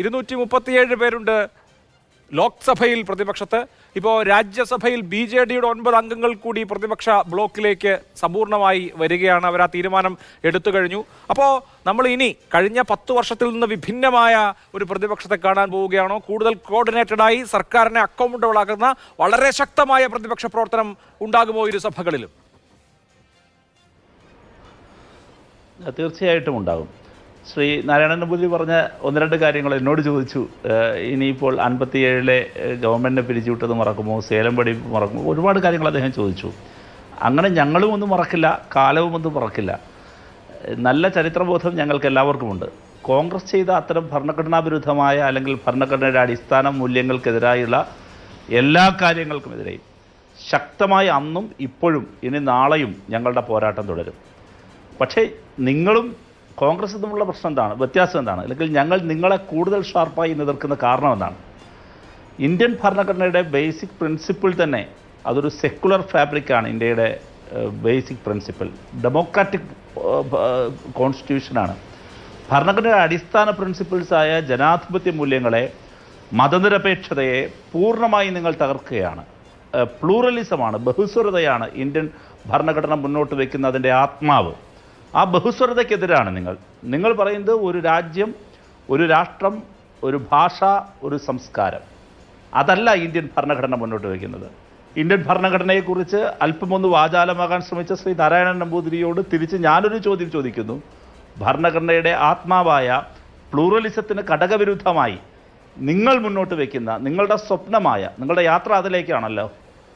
237 പേരുണ്ട് ലോക്സഭയിൽ പ്രതിപക്ഷത്ത്. ഇപ്പോൾ രാജ്യസഭയിൽ BJDയുടെ 9 അംഗങ്ങൾ കൂടി പ്രതിപക്ഷ ബ്ലോക്കിലേക്ക് സമ്പൂർണ്ണമായി വരികയാണ്. അവർ ആ തീരുമാനം എടുത്തു കഴിഞ്ഞു. അപ്പോൾ നമ്മൾ ഇനി കഴിഞ്ഞ 10 വർഷത്തിൽ നിന്ന് വിഭിന്നമായ ഒരു പ്രതിപക്ഷത്തെ കാണാൻ പോവുകയാണോ? കൂടുതൽ കോർഡിനേറ്റഡായി സർക്കാരിനെ അക്കൗണ്ടബിൾ ആക്കുന്ന വളരെ ശക്തമായ പ്രതിപക്ഷ പ്രവർത്തനം ഉണ്ടാകുമോ ഇരു സഭകളിലും? തീർച്ചയായിട്ടും ഉണ്ടാകും. ശ്രീ നാരായണൻ നമ്പൂതിരി പറഞ്ഞ ഒന്ന് രണ്ട് കാര്യങ്ങൾ എന്നോട് ചോദിച്ചു. ഇനിയിപ്പോൾ 57-ലെ ഗവൺമെൻറ്റിനെ പിരിച്ചുവിട്ടത് മറക്കുമോ, സേലം വെടിവെപ്പ് മറക്കുമോ, ഒരുപാട് കാര്യങ്ങൾ അദ്ദേഹം ചോദിച്ചു. അങ്ങനെ ഞങ്ങളും ഒന്നും മറക്കില്ല, കാലവും ഒന്നും മറക്കില്ല. നല്ല ചരിത്രബോധം ഞങ്ങൾക്ക് എല്ലാവർക്കുമുണ്ട്. കോൺഗ്രസ് ചെയ്ത അത്തരം ഭരണഘടനാ വിരുദ്ധമായ അല്ലെങ്കിൽ ഭരണഘടനയുടെ അടിസ്ഥാന മൂല്യങ്ങൾക്കെതിരായുള്ള എല്ലാ കാര്യങ്ങൾക്കുമെതിരെയും ശക്തമായ അന്നും ഇപ്പോഴും ഇനി നാളെയും ഞങ്ങളുടെ പോരാട്ടം തുടരും. പക്ഷേ നിങ്ങളും കോൺഗ്രസ് തമ്മിലുള്ള പ്രശ്നം എന്താണ്, വ്യത്യാസം എന്താണ്, അല്ലെങ്കിൽ ഞങ്ങൾ നിങ്ങളെ കൂടുതൽ ഷാർപ്പായി എതിർക്കുന്ന കാരണം എന്താണ്? ഇന്ത്യൻ ഭരണഘടനയുടെ ബേസിക് പ്രിൻസിപ്പിൾ തന്നെ അതൊരു സെക്കുലർ ഫാബ്രിക്കാണ്. ഇന്ത്യയുടെ ബേസിക് പ്രിൻസിപ്പിൾ ഡെമോക്രാറ്റിക് കോൺസ്റ്റിറ്റ്യൂഷനാണ്. ഭരണഘടനയുടെ അടിസ്ഥാന പ്രിൻസിപ്പിൾസായ ജനാധിപത്യ മൂല്യങ്ങളെ, മതനിരപേക്ഷതയെ പൂർണ്ണമായി നിങ്ങൾ തകർക്കുകയാണ്. പ്ലൂറലിസമാണ്, ബഹുസ്വരതയാണ് ഇന്ത്യൻ ഭരണഘടന മുന്നോട്ട് വയ്ക്കുന്ന അതിൻ്റെ ആത്മാവ്. ആ ബഹുസ്വരതയ്ക്കെതിരാണ് നിങ്ങൾ പറയുന്നത് ഒരു രാജ്യം, ഒരു രാഷ്ട്രം, ഒരു ഭാഷ, ഒരു സംസ്കാരം. അതല്ല ഇന്ത്യൻ ഭരണഘടന മുന്നോട്ട് വയ്ക്കുന്നത്. ഇന്ത്യൻ ഭരണഘടനയെക്കുറിച്ച് അല്പമൊന്ന് വാചാലമാകാൻ ശ്രമിച്ച ശ്രീ നാരായണൻ നമ്പൂതിരിയോട് തിരിച്ച് ഞാനൊരു ചോദ്യം ചോദിക്കുന്നു. ഭരണഘടനയുടെ ആത്മാവായ പ്ലൂറലിസത്തിന് ഘടകവിരുദ്ധമായി നിങ്ങൾ മുന്നോട്ട് വയ്ക്കുന്ന നിങ്ങളുടെ സ്വപ്നമായ നിങ്ങളുടെ യാത്ര അതിലേക്കാണല്ലോ,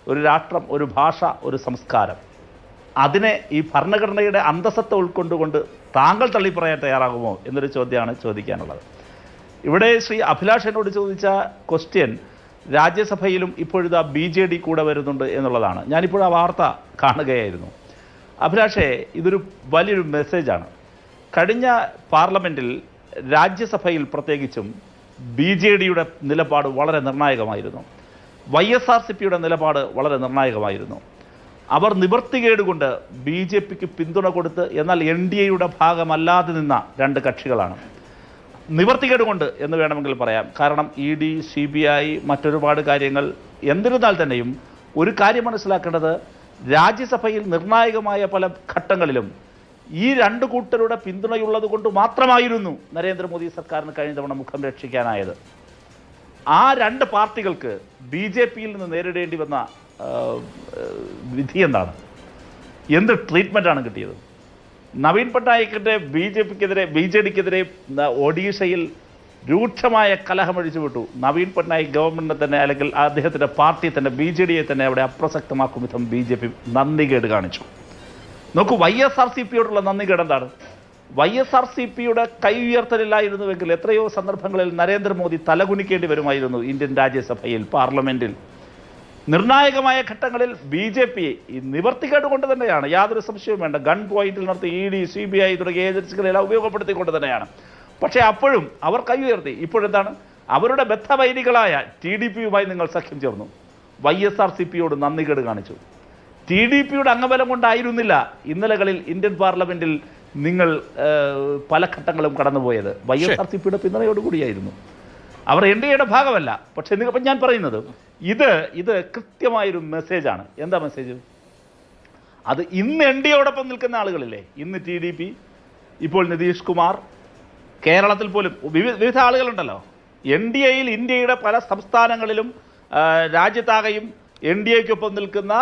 ഒരു രാഷ്ട്രം, ഒരു ഭാഷ, ഒരു സംസ്കാരം. അതിനെ ഈ ഭരണഘടനയുടെ അന്തസത്ത ഉൾക്കൊണ്ടുകൊണ്ട് താങ്കൾ തള്ളിപ്പറയാൻ തയ്യാറാകുമോ എന്നൊരു ചോദ്യമാണ് ചോദിക്കാനുള്ളത്. ഇവിടെ ശ്രീ അഭിലാഷനോട് ചോദിച്ച ക്വസ്റ്റ്യൻ രാജ്യസഭയിലും ഇപ്പോഴിതാ BJD കൂടെ വരുന്നുണ്ട് എന്നുള്ളതാണ്. ഞാനിപ്പോൾ ആ വാർത്ത കാണുകയായിരുന്നു. അഭിലാഷേ, ഇതൊരു വലിയൊരു മെസ്സേജാണ്. കഴിഞ്ഞ പാർലമെൻറ്റിൽ രാജ്യസഭയിൽ പ്രത്യേകിച്ചും BJDയുടെ നിലപാട് വളരെ നിർണായകമായിരുന്നു. YSRCPയുടെ നിലപാട് വളരെ നിർണായകമായിരുന്നു. അവർ നിവർത്തികേടുകൊണ്ട് BJPക്ക് പിന്തുണ കൊടുത്ത് എന്നാൽ NDAയുടെ ഭാഗമല്ലാതെ നിന്ന രണ്ട് കക്ഷികളാണ്. നിവർത്തികേടുകൊണ്ട് എന്ന് വേണമെങ്കിൽ പറയാം. കാരണം ED, CBI, മറ്റൊരുപാട് കാര്യങ്ങൾ. എന്നിരുന്നാൽ തന്നെയും ഒരു കാര്യം മനസ്സിലാക്കേണ്ടത്, രാജ്യസഭയിൽ നിർണായകമായ പല ഘട്ടങ്ങളിലും ഈ രണ്ട് കൂട്ടരുടെ പിന്തുണയുള്ളത് കൊണ്ട് മാത്രമായിരുന്നു നരേന്ദ്രമോദി സർക്കാരിന് കഴിഞ്ഞ തവണ മുഖം രക്ഷിക്കാനായത്. ആ രണ്ട് പാർട്ടികൾക്ക് BJPയിൽ നിന്ന് നേരിടേണ്ടി വന്ന വിധി എന്താണ്? എന്ത് ട്രീറ്റ്മെൻറ്റാണ് കിട്ടിയത്? നവീൻ പട്നായിക്കിൻ്റെ BJDക്കെതിരെ ഒഡീഷയിൽ രൂക്ഷമായ കലഹമഴിച്ചു വിട്ടു. നവീൻ പട്നായിക് ഗവൺമെൻറ്റിനെ തന്നെ, അല്ലെങ്കിൽ അദ്ദേഹത്തിൻ്റെ പാർട്ടിയെ തന്നെ, BJDയെ തന്നെ അവിടെ അപ്രസക്തമാക്കും വിധം BJP നന്ദികേട് കാണിച്ചു. നോക്കൂ, YSRCPയോടുള്ള നന്ദികേട് എന്താണ്? YSRCPയുടെ കൈ ഉയർത്തലില്ലായിരുന്നുവെങ്കിൽ എത്രയോ സന്ദർഭങ്ങളിൽ നരേന്ദ്രമോദി തലകുനിക്കേണ്ടി വരുമായിരുന്നു ഇന്ത്യൻ രാജ്യസഭയിൽ, പാർലമെൻറ്റിൽ. നിർണായകമായ ഘട്ടങ്ങളിൽ BJP ഈ നിവർത്തികേട് കൊണ്ട് തന്നെയാണ്, യാതൊരു സംശയവും വേണ്ട. ഗൺ പോയിന്റിൽ നടത്തി ED, CBI തുടങ്ങിയ ഏജൻസികളെല്ലാം ഉപയോഗപ്പെടുത്തിക്കൊണ്ട് തന്നെയാണ്. പക്ഷേ അപ്പോഴും അവർ കൈ ഉയർത്തി. ഇപ്പോഴെന്താണ്? അവരുടെ ബദ്ധവൈരികളായ TDPയുമായി നിങ്ങൾ സഖ്യം ചേർന്നു. YSRCPയോട് നന്ദികേട് കാണിച്ചു. TDPയുടെ അംഗബലം കൊണ്ടായിരുന്നില്ല ഇന്നലകളിൽ ഇന്ത്യൻ പാർലമെൻറ്റിൽ നിങ്ങൾ പല ഘട്ടങ്ങളും കടന്നുപോയത്. YSRCPയുടെ പിന്തുണയോടുകൂടിയായിരുന്നു. അവർ NDAയുടെ ഭാഗമല്ല. പക്ഷേ ഇപ്പം ഞാൻ പറയുന്നത് ഇത് കൃത്യമായൊരു മെസ്സേജാണ്. എന്താ മെസ്സേജ്? അത് ഇന്ന് NDAയോടൊപ്പം നിൽക്കുന്ന ആളുകളില്ലേ, ഇന്ന് TDP, ഇപ്പോൾ നിതീഷ് കുമാർ, കേരളത്തിൽ പോലും വിവിധ ആളുകളുണ്ടല്ലോ. NDAയിൽ ഇന്ത്യയുടെ പല സംസ്ഥാനങ്ങളിലും രാജ്യത്താകെയും NDAയ്ക്കൊപ്പം നിൽക്കുന്ന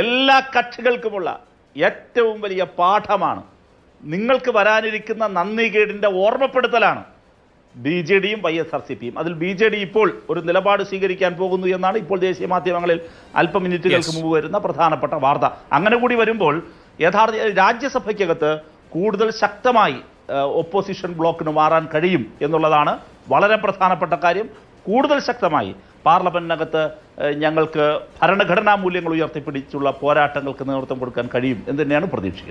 എല്ലാ കക്ഷികൾക്കുമുള്ള ഏറ്റവും വലിയ പാഠമാണ്, നിങ്ങൾക്ക് വരാനിരിക്കുന്ന നന്ദികേടിൻ്റെ ഓർമ്മപ്പെടുത്തലാണ് BJDയും YSRCPയും. അതിൽ BJD ഇപ്പോൾ ഒരു നിലപാട് സ്വീകരിക്കാൻ പോകുന്നു എന്നാണ് ഇപ്പോൾ ദേശീയ മാധ്യമങ്ങളിൽ അല്പം മിനിറ്റുകൾക്ക് മുമ്പ് വരുന്ന പ്രധാനപ്പെട്ട വാർത്ത. അങ്ങനെ കൂടി വരുമ്പോൾ യഥാർത്ഥ രാജ്യസഭയ്ക്കകത്ത് കൂടുതൽ ശക്തമായി ഒപ്പോസിഷൻ ബ്ലോക്കിന് മാറാൻ കഴിയും എന്നുള്ളതാണ് വളരെ പ്രധാനപ്പെട്ട കാര്യം. കൂടുതൽ ശക്തമായി പാർലമെന്റിനകത്ത് ഞങ്ങൾക്ക് ഭരണഘടനാ മൂല്യങ്ങൾ ഉയർത്തിപ്പിടിച്ചുള്ള പോരാട്ടങ്ങൾക്ക് നേതൃത്വം കൊടുക്കാൻ കഴിയും എന്ന് തന്നെയാണ് പ്രതീക്ഷിക്കുന്നത്.